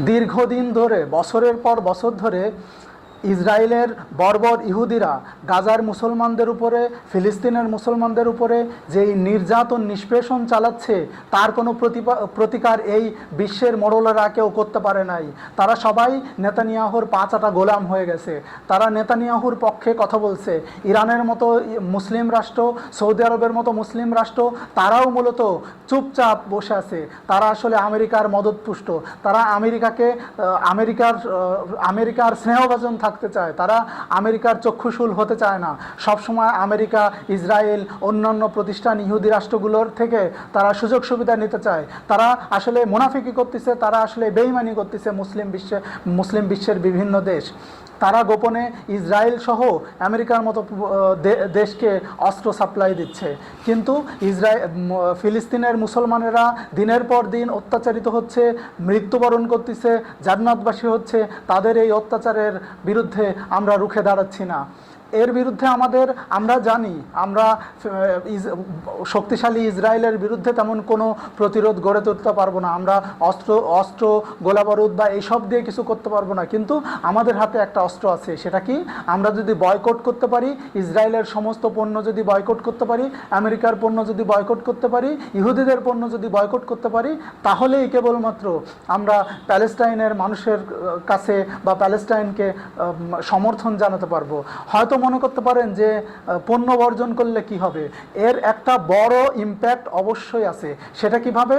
দীর্ঘদিন ধরে, বছরের পর বছর ধরে ইসরায়েলের বর্বর ইহুদিরা গাজার মুসলমানদের উপরে, ফিলিস্তিনের মুসলমানদের উপরে যেই নির্যাতন নিষ্পেষণ চালাচ্ছে, তার কোনো প্রতিকার এই বিশ্বের মোড়লেরা কেউ করতে পারে নাই। তারা সবাই নেতানিয়াহুর পাঁচাটা গোলাম হয়ে গেছে। তারা নেতানিয়াহুর পক্ষে কথা বলছে। ইরানের মতো মুসলিম রাষ্ট্র, সৌদি আরবের মতো মুসলিম রাষ্ট্র, তারাও মূলত চুপচাপ বসে আছে। তারা আসলে আমেরিকার মদতপুষ্ট। তারা আমেরিকার স্নেহভাজন থাকতে চায়। তারা আমেরিকার চক্ষুশূল হতে চায় না। সবসময় আমেরিকা, ইসরায়েল, অন্যান্য প্রতিষ্ঠান, ইহুদি রাষ্ট্রগুলোর থেকে তারা সুযোগ সুবিধা নিতে চায়। তারা আসলে মুনাফিকি করতেছে, তারা আসলে বেইমানি করতেছে মুসলিম বিশ্বের বিভিন্ন দেশ। তারা গোপনে ইসরায়েল সহ আমেরিকার মতো দেশকে অস্ত্র সাপ্লাই দিচ্ছে। কিন্তু ফিলিস্তিনের মুসলমানেরা দিনের পর দিন অত্যাচারিত হচ্ছে, মৃত্যুবরণ করতেছে, জান্নাতবাসী হচ্ছে। তাদের এই অত্যাচারের বিরুদ্ধে আমরা রুখে দাঁড়াচ্ছি না। এর বিরুদ্ধে আমরা জানি, আমরা শক্তিশালী ইসরায়েলের বিরুদ্ধে তেমন কোনো প্রতিরোধ গড়ে তুলতে পারবো না। আমরা অস্ত্র গোলাবারুদ বা এইসব দিয়ে কিছু করতে পারবো না। কিন্তু আমাদের হাতে একটা অস্ত্র আছে। সেটা কি? আমরা যদি বয়কট করতে পারি, ইসরায়েলের সমস্ত পণ্য যদি বয়কট করতে পারি, আমেরিকার পণ্য যদি বয়কট করতে পারি, ইহুদিদের পণ্য যদি বয়কট করতে পারি, তাহলেই কেবলমাত্র আমরা প্যালেস্টাইনের মানুষের কাছে বা প্যালেস্টাইনকে সমর্থন জানাতে পারবো। হয়তো মনে করতে পারেন যে পণ্য বর্জন করলে কি হবে? এর একটা বড় ইম্প্যাক্ট অবশ্যই আছে। সেটা কিভাবে?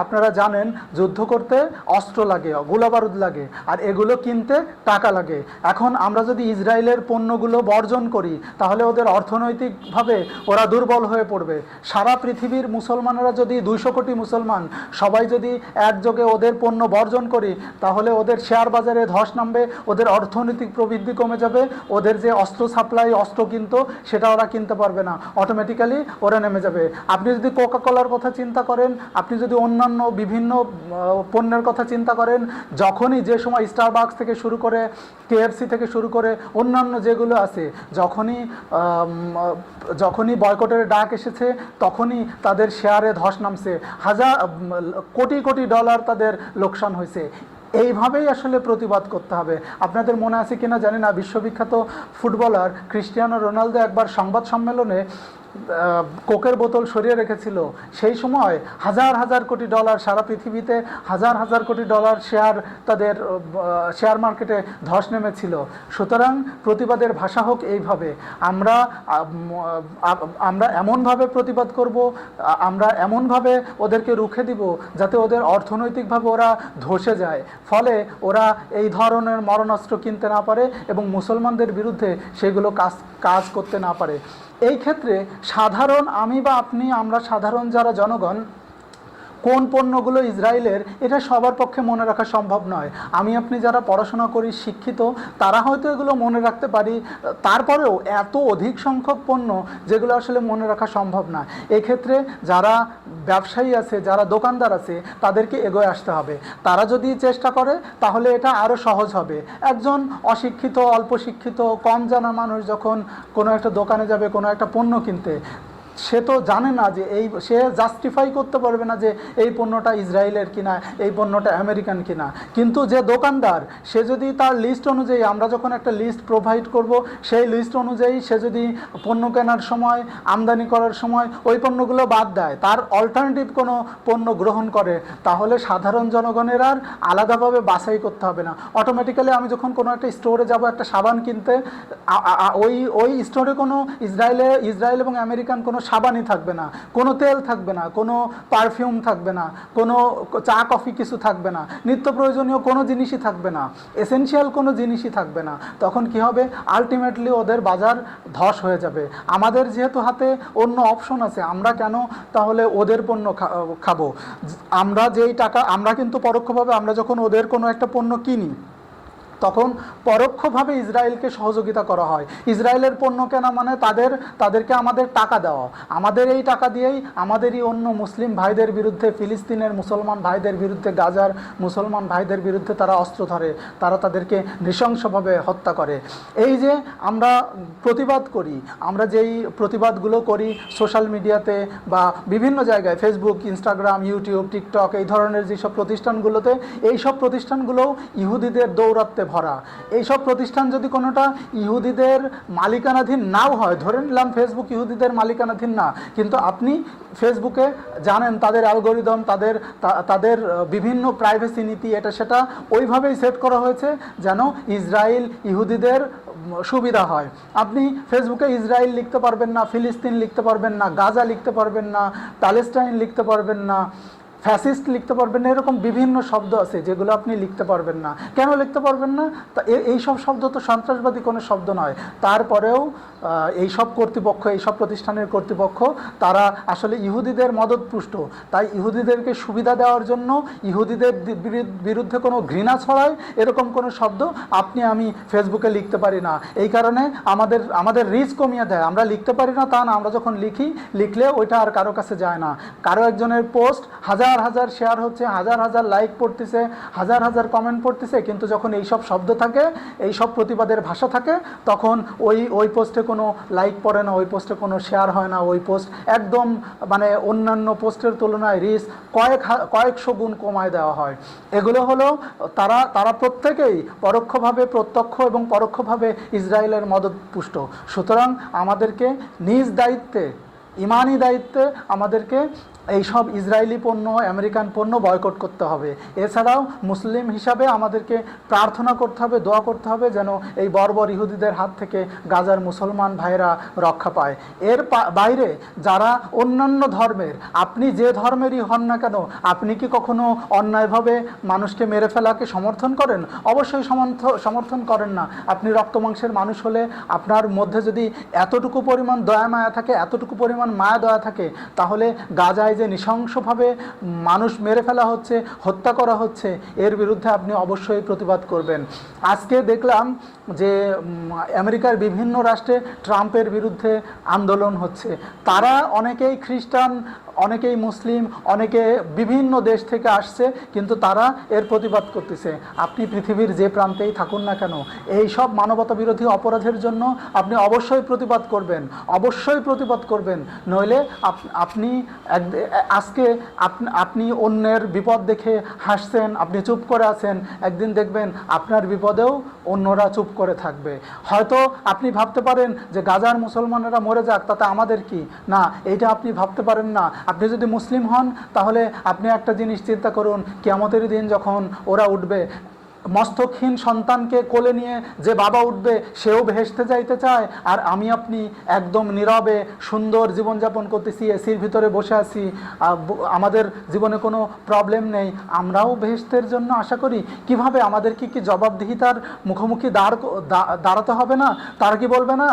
আপনারা জানেন যুদ্ধ করতে অস্ত্র লাগে, গোলাবারুদ লাগে, আর এগুলো কিনতে টাকা লাগে। এখন আমরা যদি ইসরায়েলের পণ্যগুলো বর্জন করি, তাহলে ওদের অর্থনৈতিকভাবে ওরা দুর্বল হয়ে পড়বে। সারা পৃথিবীর মুসলমানেরা যদি 200 কোটি মুসলমান সবাই যদি একযোগে ওদের পণ্য বর্জন করি, তাহলে ওদের শেয়ার বাজারে ধস নামবে, ওদের অর্থনৈতিক প্রবৃদ্ধি কমে যাবে, ওদের যে অস্ত্র সাপ্লাই, অস্ত্র কিনতো, সেটা ওরা কিনতে পারবে না, অটোমেটিক্যালি ওরা নেমে যাবে। আপনি যদি কোকাকোলার কথা চিন্তা করেন, আপনি যদি অন্যান্য বিভিন্ন পণ্যের কথা চিন্তা করেন, যে সময় স্টারবাকস থেকে শুরু করে, কেএফসি থেকে শুরু করে অন্যান্য যেগুলো আছে, যখনই বয়কটের ডাক এসেছে, তখনই তাদের শেয়ারে ধস নামছে, কোটি কোটি ডলার তাদের লোকসান হয়েছে। এইভাবেই আসলে প্রতিবাদ করতে হবে। আপনাদের মনে আছে কিনা জানি না, বিশ্ববিখ্যাত ফুটবলার ক্রিস্টিয়ানো রোনালদো একবার সংবাদ সম্মেলনে কোকের বোতল সরিয়ে রেখেছিল। সেই সময় হাজার হাজার কোটি ডলার, সারা পৃথিবীতে হাজার হাজার কোটি ডলার তাদের শেয়ার মার্কেটে ধস নেমেছিল। সুতরাং প্রতিবাদের ভাষা হোক এইভাবে। আমরা এমনভাবে প্রতিবাদ করব, আমরা এমনভাবে ওদেরকে রুখে দিব যাতে ওদের অর্থনৈতিকভাবে ওরা ধসে যায়, ফলে ওরা এই ধরনের মরণাস্ত্র কিনতে না পারে এবং মুসলমানদের বিরুদ্ধে সেগুলো কাজ করতে না পারে। এই ক্ষেত্রে আমরা সাধারণ যারা জনগণ, কোন পণ্যগুলো ইসরায়েলের, এটা সবার পক্ষে মনে রাখা সম্ভব নয়। আপনি যারা পড়াশোনা করি, শিক্ষিত, তারা হয়তো এগুলো মনে রাখতে পারি। তারপরেও এত অধিক সংখ্যক পণ্য যেগুলো আসলে মনে রাখা সম্ভব না। এক্ষেত্রে যারা ব্যবসায়ী আছে, যারা দোকানদার আছে, তাদেরকে এগোয়ে আসতে হবে। তারা যদি চেষ্টা করে, তাহলে এটা আরও সহজ হবে। একজন অশিক্ষিত, অল্প শিক্ষিত, কম জানা মানুষ যখন কোনো একটা দোকানে যাবে কোনো একটা পণ্য কিনতে, সে তো জানে না যে সে জাস্টিফাই করতে পারবে না যে এই পণ্যটা ইসরায়েলের কিনা, এই পণ্যটা আমেরিকান কিনা। কিন্তু যে দোকানদার, সে যদি তার লিস্ট অনুযায়ী, আমরা যখন একটা লিস্ট প্রোভাইড করব, সেই লিস্ট অনুযায়ী সে যদি পণ্য কেনার সময়, আমদানি করার সময় ওই পণ্যগুলো বাদ দেয়, তার অল্টারনেটিভ কোনো পণ্য গ্রহণ করে, তাহলে সাধারণ জনগণের আর আলাদাভাবে বাছাই করতে হবে না। অটোমেটিক্যালি আমি যখন কোনো একটা স্টোরে যাব একটা সাবান কিনতে, ওই স্টোরে কোনো ইসরায়েল এবং আমেরিকান কোনো সাবানই থাকবে না, কোনো তেল থাকবে না, কোনো পারফিউম থাকবে না, কোনো চা কফি কিছু থাকবে না, নিত্য প্রয়োজনীয় কোনো জিনিসই থাকবে না, এসেনশিয়াল কোনো জিনিসই থাকবে না। তখন কি হবে? আলটিমেটলি ওদের বাজার ধস হয়ে যাবে। আমাদের যেহেতু হাতে অন্য অপশন আছে, আমরা কেন তাহলে ওদের পণ্য খাবো? আমরা কিন্তু পরোক্ষভাবে, আমরা যখন ওদের কোনো একটা পণ্য কিনি, তখন পরোক্ষভাবে ইসরায়েলকে সহযোগিতা করা হয়। ইসরায়েলের পণ্য কেনা মানে তাদেরকে আমাদের টাকা দেওয়া, আমাদের এই টাকা দিয়েই আমাদেরই অন্য মুসলিম ভাইদের বিরুদ্ধে, ফিলিস্তিনের মুসলমান ভাইদের বিরুদ্ধে, গাজার মুসলমান ভাইদের বিরুদ্ধে তারা অস্ত্র ধরে, তারা তাদেরকে নৃশংসভাবে হত্যা করে। এই যে আমরা প্রতিবাদ করি, আমরা যেই প্রতিবাদগুলো করি সোশ্যাল মিডিয়াতে বা বিভিন্ন জায়গায়, ফেসবুক, ইনস্টাগ্রাম, ইউটিউব, টিকটক, এই ধরনের যেসব প্রতিষ্ঠানগুলোতে, এই সব প্রতিষ্ঠানগুলোও ইহুদিদের দৌরাত্মে ভরা। এই সব প্রতিষ্ঠান যদি কোনোটা ইহুদিদের মালিকানাধীন নাও হয়, ধরে নিলাম ফেসবুক ইহুদিদের মালিকানাধীন না, কিন্তু আপনি ফেসবুকে জানেন তাদের অ্যালগোরিদম, তাদের বিভিন্ন প্রাইভেসি নীতি, এটা সেটা ওইভাবেই সেট করা হয়েছে যেন ইসরায়েল ইহুদিদের সুবিধা হয়। আপনি ফেসবুকে ইসরায়েল লিখতে পারবেন না, ফিলিস্তিন লিখতে পারবেন না, গাজা লিখতে পারবেন না, প্যালেস্টাইন লিখতে পারবেন না, ফ্যাসিস্ট লিখতে পারবেন না, এরকম বিভিন্ন শব্দ আছে যেগুলো আপনি লিখতে পারবেন না। কেন লিখতে পারবেন না? তা এইসব শব্দ তো সন্ত্রাসবাদী কোনো শব্দ নয়। তারপরেও এইসব কর্তৃপক্ষ, এইসব প্রতিষ্ঠানের কর্তৃপক্ষ তারা আসলে ইহুদিদের মদতপুষ্ট। তাই ইহুদিদেরকে সুবিধা দেওয়ার জন্য, ইহুদিদের বিরুদ্ধে কোনো ঘৃণা ছড়ায় এরকম কোনো শব্দ আপনি আমি ফেসবুকে লিখতে পারি না। এই কারণে আমাদের রিচ কমিয়ে দেয়। আমরা লিখতে পারি না তা না, আমরা যখন লিখলে ওইটা আর কারো কাছে যায় না। কারো একজনের পোস্ট হাজার হাজার শেয়ার হচ্ছে, হাজার হাজার লাইক পড়তেছে, হাজার হাজার কমেন্ট পড়তেছে, কিন্তু যখন এইসব শব্দ থাকে, এইসব প্রতিবাদের ভাষা থাকে, তখন ওই পোস্টে কোনো লাইক পড়ে না, ওই পোস্টে কোনো শেয়ার হয় না, ওই পোস্ট একদম মানে অন্যান্য পোস্টের তুলনায় রিচ কয়েকশো গুণ কমায় দেওয়া হয়। এগুলো হলো তারা প্রত্যেকেই পরোক্ষভাবে, প্রত্যক্ষ এবং পরোক্ষভাবে ইসরায়েলের মদতপুষ্ট। সুতরাং আমাদেরকে নিজ দায়িত্বে, ইমানি দায়িত্বে আমাদেরকে এইসব ইসরায়েলি পণ্য, আমেরিকান পণ্য বয়কট করতে হবে। এছাড়াও মুসলিম হিসাবে আমাদেরকে প্রার্থনা করতে হবে, দোয়া করতে হবে যেন এই বর্বর ইহুদিদের হাত থেকে গাজার মুসলমান ভাইরা রক্ষা পায়। এর বাইরে যারা অন্যান্য ধর্মের, আপনি যে ধর্মেরই হন না কেন, আপনি কি কখনো অন্যায়ভাবে মানুষকে মেরে ফেলাকে সমর্থন করেন? অবশ্যই সমর্থন করেন না। আপনি রক্তমাংসের মানুষ হলে আপনার মধ্যে যদি এতটুকু পরিমাণ দয়া মায়া থাকে, এতটুকু পরিমাণ মায়া দয়া থাকে, তাহলে গাজায় যে নৃশংসভাবে মানুষ মেরে ফেলা হচ্ছে, হত্যা করা হচ্ছে, এর বিরুদ্ধে আপনি অবশ্যই প্রতিবাদ করবেন। আজকে দেখলাম যে আমেরিকার বিভিন্ন রাষ্ট্রে ট্রাম্পের বিরুদ্ধে আন্দোলন হচ্ছে। তারা অনেকেই খ্রিস্টান, অনেকেই মুসলিম, অনেকে বিভিন্ন দেশ থেকে আসছে, কিন্তু তারা এর প্রতিবাদ করতেছে। আপনি পৃথিবীর যে প্রান্তেই থাকুন না কেন, এই সব মানবতা বিরোধী অপরাধের জন্য আপনি অবশ্যই প্রতিবাদ করবেন, অবশ্যই প্রতিবাদ করবেন। নইলে আপনি আজকে আপনি অন্যের বিপদ দেখে হাসছেন, আপনি চুপ করে আছেন, একদিন দেখবেন আপনার বিপদেও অন্যরা চুপ করে থাকবে। হয়তো আপনি ভাবতে পারেন যে গাজার মুসলমানেরা মরে যাক, তাতে আমাদের কি? না, এইটা আপনি ভাবতে পারেন না। আপনি যদি মুসলিম হন তাহলে আপনি একটা জিনিস চিন্তা করুন, কিয়ামতের দিন যখন ওরা উঠবে, মস্তকহীন সন্তানকে কোলে নিয়ে যে বাবা উঠবে, সেও ভেসতে যাইতে চায়, আর আমি আপনি একদম নীরবে সুন্দর জীবনযাপন করতেছি, এসির ভিতরে বসে আছি, আমাদের জীবনে কোনো প্রবলেম নেই, আমরাও ভেস্তের জন্য আশা করি। কিভাবে আমাদের কি জবাবদিহিতার মুখোমুখি দাঁড়াতে হবে না? তারা কি বলবে না?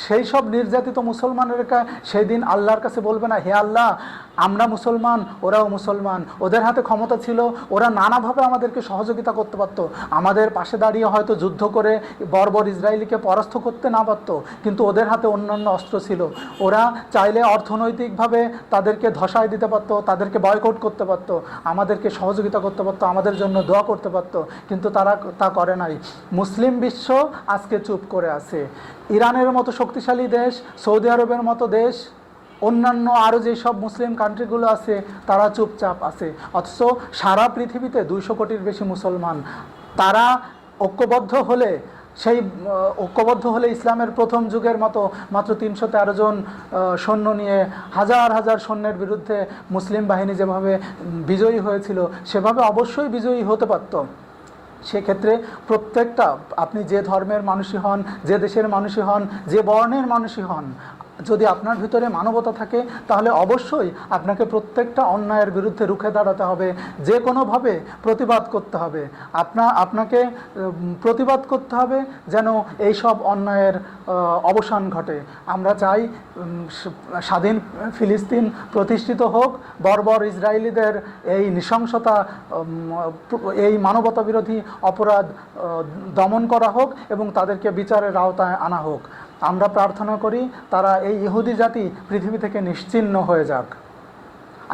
সেই সব নির্যাতিত মুসলমানেরা সেই দিন আল্লাহর কাছে বলবে না, হে আল্লাহ, আমরা মুসলমান, ওরাও মুসলমান, ওদের হাতে ক্ষমতা ছিল, ওরা নানাভাবে আমাদেরকে সহযোগিতা করতে পারত, আমাদের পাশে দাঁড়িয়ে হয়তো যুদ্ধ করে বর্বর ইসরায়েলিকে পরাস্ত করতে না পারত, কিন্তু ওদের হাতে অন্যান্য অস্ত্র ছিল। ওরা চাইলে অর্থনৈতিকভাবে তাদেরকে ধসায় দিতে পারত, তাদেরকে বয়কট করতে পারত, আমাদেরকে সহযোগিতা করতে পারত, আমাদের জন্য দোয়া করতে পারত, কিন্তু তারা তা করে নাই। মুসলিম বিশ্ব আজকে চুপ করে আছে। ইরানের মতো শক্তিশালী দেশ, সৌদি আরবের মতো দেশ, অন্যান্য আরও যেসব মুসলিম কান্ট্রিগুলো আছে, তারা চুপচাপ আছে। অথচ সারা পৃথিবীতে 200 কোটির বেশি মুসলমান। তারা ঐক্যবদ্ধ হলে ইসলামের প্রথম যুগের মতো মাত্র 313 জন সৈন্য নিয়ে হাজার হাজার সৈন্যের বিরুদ্ধে মুসলিম বাহিনী যেভাবে বিজয়ী হয়েছিল, সেভাবে অবশ্যই বিজয়ী হতে পারত। সেক্ষেত্রে প্রত্যেকটা, আপনি যে ধর্মের মানুষই হন, যে দেশের মানুষই হন, যে বর্ণের মানুষই হন, যদি আপনার ভিতরে মানবতা থাকে তাহলে অবশ্যই আপনাকে প্রত্যেকটা অন্যায়ের বিরুদ্ধে রুখে দাঁড়াতে হবে, যে কোনোভাবে প্রতিবাদ করতে হবে। আপনাকে প্রতিবাদ করতে হবে যেন এই সব অন্যায়ের অবসান ঘটে। আমরা চাই স্বাধীন ফিলিস্তিন প্রতিষ্ঠিত হোক, বর্বর ইসরায়েলিদের এই নৃশংসতা, এই মানবতা বিরোধী অপরাধ দমন করা হোক এবং তাদেরকে বিচারের আওতায় আনা হোক। আমরা প্রার্থনা করি তারা এই ইহুদি জাতি পৃথিবী থেকে নিশ্চিহ্ন হয়ে যাক।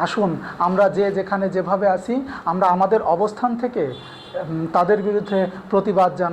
আসুন আমরা যে যেখানে যেভাবে আছি আমরা আমাদের অবস্থান থেকে তাদের বিরুদ্ধে প্রতিবাদ জানাই।